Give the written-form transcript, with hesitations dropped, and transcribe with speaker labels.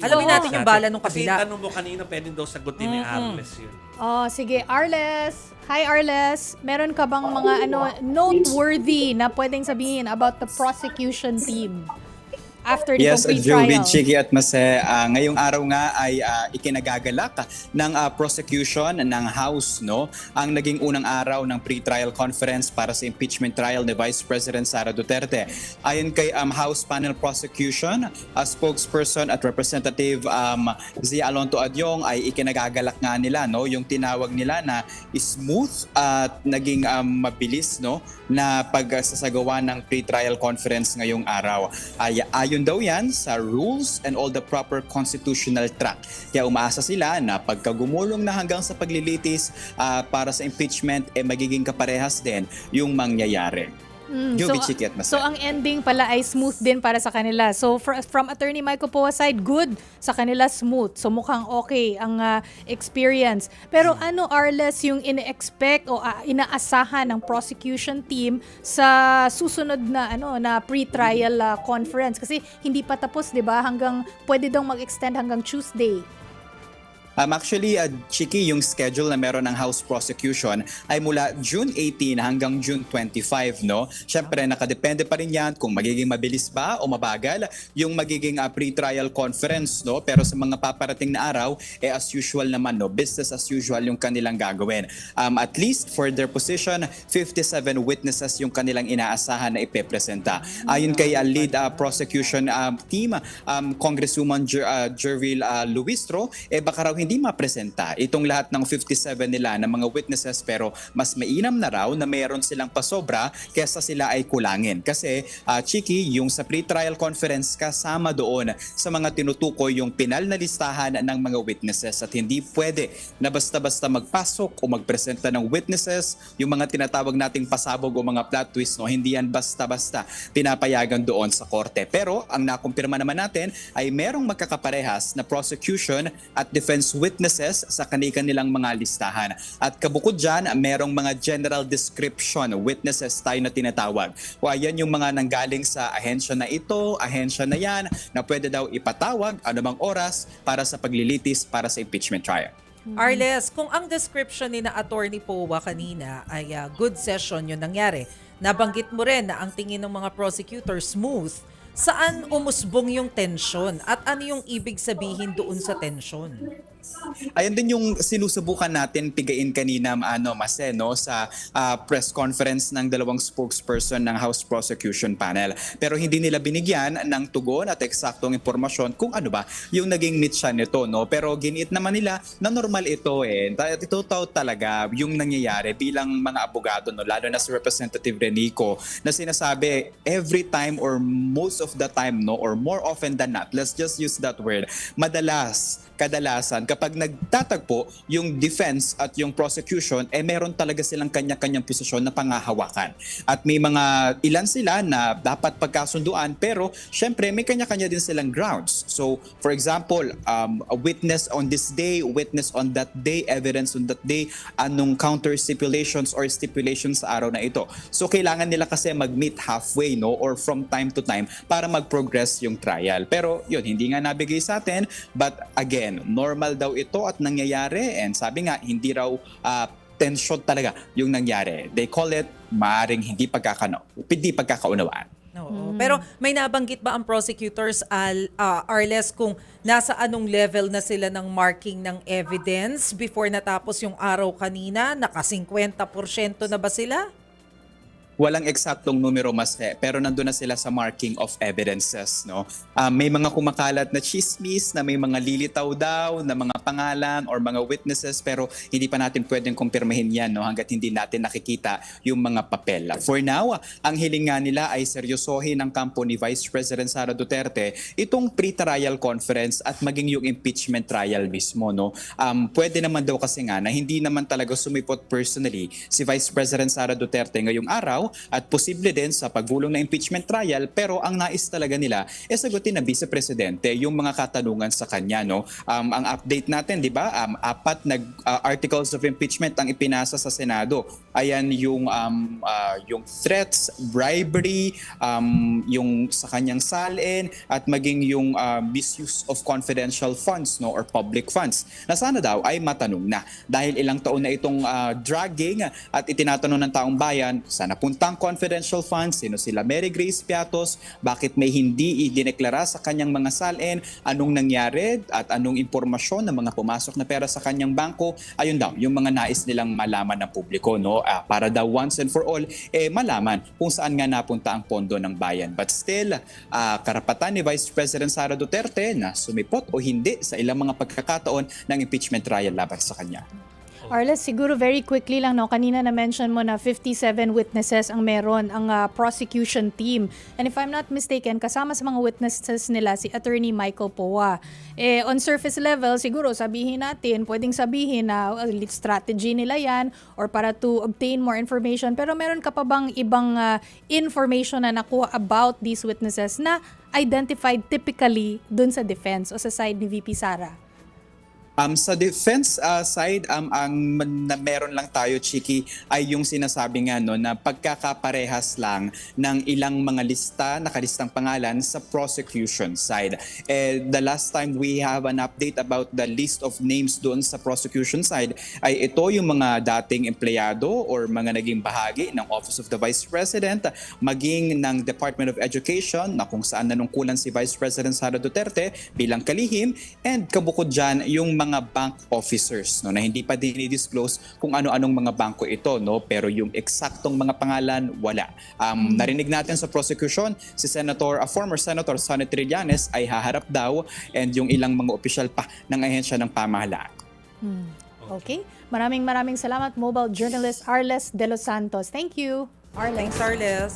Speaker 1: Alamin natin yung bala nung
Speaker 2: Kasi
Speaker 1: kabila.
Speaker 2: tanong mo kanina, pwede daw sagutin ni Arles yun.
Speaker 3: Oh, sige, Arles. Hi, Arles. Meron ka bang mga noteworthy na pwedeng sabihin about the prosecution team after the
Speaker 4: Yes,
Speaker 3: complete
Speaker 4: Joey,
Speaker 3: trial?
Speaker 4: Chiki at Mase, ngayong araw nga ay ikinagagalak ng prosecution ng House, no? Ang naging unang araw ng pre-trial conference para sa impeachment trial ni Vice President Sara Duterte. Ayon kay House Panel Prosecution, spokesperson at Representative Zia Alonto Adyong ay ikinagagalak nga nila, no? Yung tinawag nila na smooth at naging mabilis, no? Na pagsasagawa ng pre-trial conference ngayong araw. Ayon daw yan sa rules and all the proper constitutional track. Kaya umaasa sila na pagkagumulong na hanggang sa paglilitis para sa impeachment, magiging kaparehas din yung mangyayari. Joey, Chiki at Mase.
Speaker 3: So ang ending pala ay smooth din para sa kanila. So from Attorney Michael Poa's side, good. Sa kanila smooth. So mukhang okay ang experience. Pero ano, Arles, yung ine-expect o inaasahan ng prosecution team sa susunod na na pre-trial conference? Kasi hindi pa tapos, 'di ba? Hanggang pwede daw mag-extend hanggang Tuesday.
Speaker 4: Actually, Chiki, yung schedule na meron ng House Prosecution ay mula June 18 hanggang June 25, no? Siyempre, nakadepende pa rin yan kung magiging mabilis ba o mabagal yung magiging pre-trial conference, no? Pero sa mga paparating na araw, as usual naman, no? Business as usual yung kanilang gagawin. At least for their position, 57 witnesses yung kanilang inaasahan na ipepresenta. Ayon kay lead prosecution team, Congresswoman Jervil Luistro, baka raw hindi mapresenta itong lahat ng 57 nila na mga witnesses, pero mas mainam na raw na mayroon silang pasobra kesa sila ay kulangin. Kasi, Chiki, yung sa pre-trial conference kasama doon sa mga tinutukoy yung pinal na listahan ng mga witnesses at hindi pwede na basta-basta magpasok o magpresenta ng witnesses, yung mga tinatawag nating pasabog o mga plot twist, no? Hindi yan basta-basta pinapayagan doon sa korte. Pero ang nakumpirma naman natin ay merong magkakaparehas na prosecution at defense witnesses sa kanilang mga listahan. At kabukod dyan, merong mga general description witnesses tayo na tinatawag. O ayan yung mga nanggaling sa ahensya na ito, ahensya na yan, na pwede daw ipatawag anumang oras para sa paglilitis para sa impeachment trial.
Speaker 1: Arles, kung ang description ni na Attorney Poa kanina ay good session yung nangyari, nabanggit mo rin na ang tingin ng mga prosecutor smooth, saan umusbong yung tension at ano yung ibig sabihin doon sa tension?
Speaker 4: Ayan din yung sinusubukan natin pigain kanina, Mase, no, sa press conference ng dalawang spokesperson ng House Prosecution Panel. Pero hindi nila binigyan ng tugon at eksaktong impormasyon kung ano ba yung naging mitya nito, no. Pero giniit naman nila na normal ito Ito talaga yung nangyayari bilang mga abogado, no, lalo na si Representative Renico, na sinasabi every time or most of the time, no, or more often than not, let's just use that word, kadalasan kapag nagtatagpo yung defense at yung prosecution, meron talaga silang kanya-kanyang posisyon na pangahawakan. At may mga ilan sila na dapat pagkasunduan, pero syempre may kanya-kanya din silang grounds. So for example, a witness on this day, witness on that day, evidence on that day, anong counter stipulations or stipulations sa araw na ito. So kailangan nila kasi mag-meet halfway, no, or from time to time para mag-progress yung trial. Pero yun, hindi nga nabigay sa atin, but again, normal daw ito at nangyayari, and sabi nga, hindi raw tension talaga yung nangyari. They call it maaring hindi pagkakaunawaan.
Speaker 1: Oo. Pero may nabanggit ba ang prosecutors, Arles, kung nasa anong level na sila ng marking ng evidence before natapos yung araw kanina? Naka 50% na ba sila?
Speaker 4: Walang eksaktong numero, Mase, pero nandun na sila sa marking of evidences, no? May mga kumakalat na chismis na may mga lilitaw daw na mga pangalan or mga witnesses, pero hindi pa natin pwedeng kumpirmahin yan, no, hanggat hindi natin nakikita yung mga papel. For now, ang hiling nga nila ay seryosohin ng kampo ni Vice President Sara Duterte itong pre-trial conference at maging yung impeachment trial mismo, no? Pwede naman daw kasi nga na hindi naman talaga sumipot personally si Vice President Sara Duterte ngayong araw now at posible din sa pagbulong na impeachment trial, pero ang nais talaga nila sagutin na Vice Presidente yung mga katanungan sa kanya. No? Ang update natin, di ba? 4 na articles of impeachment ang ipinasa sa Senado. Ayan yung threats, bribery, yung sa kanyang salin, at maging yung misuse of confidential funds, no, or public funds. Na sana daw ay matanong na. Dahil ilang taon na itong dragging at itinatanong ng taong bayan, saan napuntang confidential funds, sino sila Mary Grace Piatos, bakit may hindi idineklara sa kanyang mga salin, anong nangyari at anong impormasyon ng mga pumasok na pera sa kanyang bangko. Ayun daw, yung mga nais nilang malaman ng publiko, no? Para daw once and for all, malaman kung saan nga napunta ang pondo ng bayan. But still, karapatan ni Vice President Sara Duterte na sumipot o hindi sa ilang mga pagkakataon ng impeachment trial laban sa kanya.
Speaker 3: Arles, siguro very quickly lang, no, kanina na-mention mo na 57 witnesses ang meron ang prosecution team. And if I'm not mistaken, kasama sa mga witnesses nila si Attorney Michael Poa. On surface level, siguro sabihin natin, pwedeng sabihin na strategy nila yan or para to obtain more information. Pero meron ka pa bang ibang information na nakuha about these witnesses na identified typically dun sa defense o sa side ni VP Sara?
Speaker 4: Sa defense side, na meron lang tayo, Chiki, ay yung sinasabi nga no, na pagkakaparehas lang ng ilang mga lista, nakalistang pangalan sa prosecution side. The last time we have an update about the list of names doon sa prosecution side ay ito yung mga dating empleyado or mga naging bahagi ng Office of the Vice President, maging ng Department of Education na kung saan nanungkulan si Vice President Sara Duterte bilang kalihim, and kabukod dyan yung mga bank officers, no, na hindi pa dinidisclose kung ano-anong mga bangko ito, no, pero yung eksaktong mga pangalan wala. Narinig natin sa prosecution si former Senator Sonny Trillanes ay haharap daw, and yung ilang mga opisyal pa ng ahensya ng pamahalaan.
Speaker 3: Okay. Maraming salamat, mobile journalist Arles De Los Santos. Thank you, Arles.
Speaker 1: Thanks, Arles.